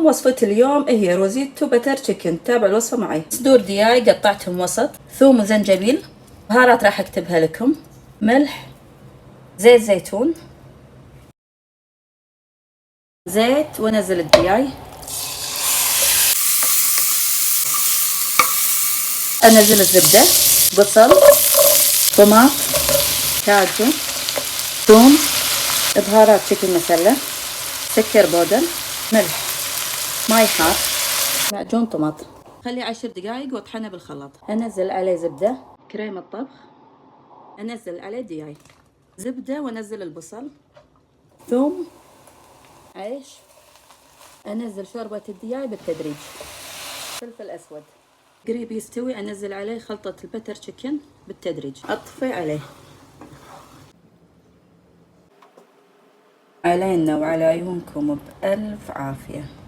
وصفة اليوم هي روزيتو بتر تشيكن. تابع الوصفة معي. صدور دياي قطعتهم وسط، ثوم وزنجبيل، بهارات راح اكتبها لكم، ملح، زيت زيتون، زيت، وانزل الدياي، انزل الزبدة، بصل، طماط، كاجو، ثوم، بهارات تشيكن مسلة، سكر بودر، ملح، ماي حار، معجون طماطم. خليه 10 دقايق واطحنه بالخلاط. انزل عليه زبدة، كريمة طبخ، انزل عليه دياي، زبدة، وانزل البصل، ثوم، عيش، انزل شوربة الدياي بالتدريج، فلفل اسود. قريب يستوي انزل عليه خلطة البتر تشيكن بالتدريج، اطفي عليه. علينا وعلى عيونكم بألف عافية.